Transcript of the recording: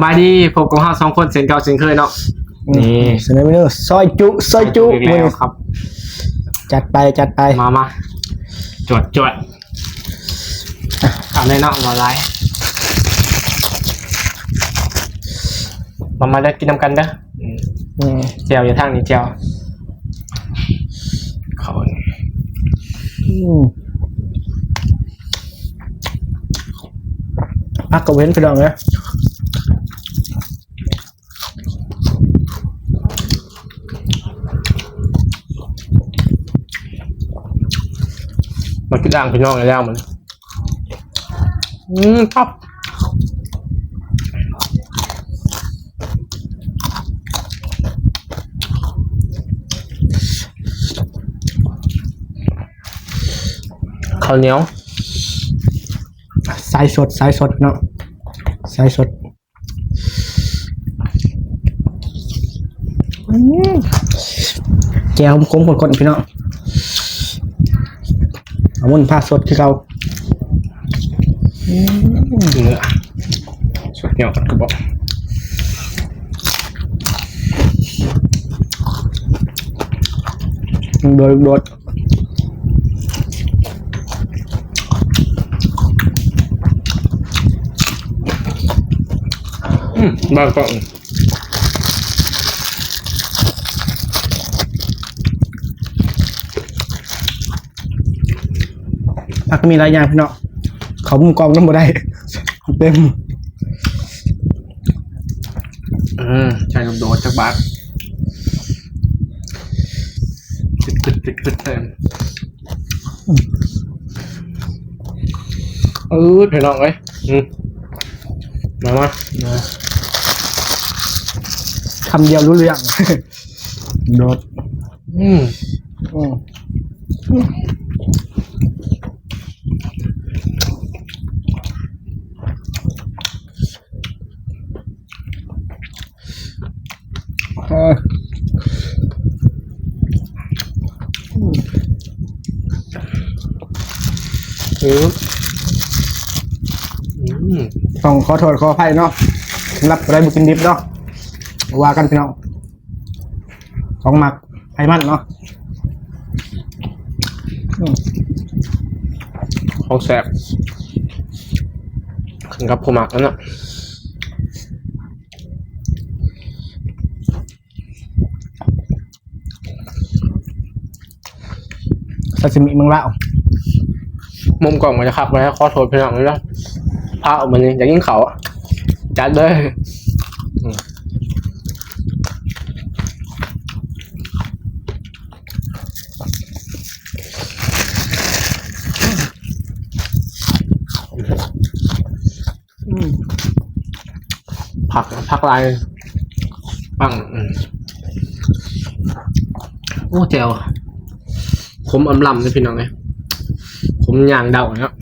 บายดีพบกับเรา2คนเช่นเก่าเช่นเคยเนาะนี่เสนอเมนูซอยจุอีกแล้วครับจัดไปมาจวดเอาเลยเนาะมาไลฟ์มาได้กินน้ำกันเด้อเจียวอยู่ทางนี้เจียวเขาพักกับเว้นไปลองเลยมากินด่างพี่น้องแล้วมันท็อปข้าวเหนียวสายสดเนาะสายสดแก้วคมกดพี่น้องเอามุนผ้าสดคือเราเนื้อสดเหนียวกระบอกโดดบางกล่องผักก็มีหลายอย่างพี่น้องเขามุมกองน้ำบ่ได้เต็มใช่โดดจากบาทปิดเต็มพี่น้องเอ้ยมาคำเดียวรู้เรื่องโดดต้องขอโทษขออภัยเนาะสำหรับอะไรบุกินดิบเนาะว่ากันพี่น้องของหมักไอ้มันเนาะของแสบขึ้นกับผู้หมักนั่นน่ะซาซิมิเมืองลาวมุมกล่องมันจะขับไว้ขอโทษพี่น้องเลยนะพาออกมาเนี่ยอยากกินเขาจัดเลยผักลายปังโอ้เจ๋วผมอำลำเลยพี่น้องไงผมย่างเดาเนาะ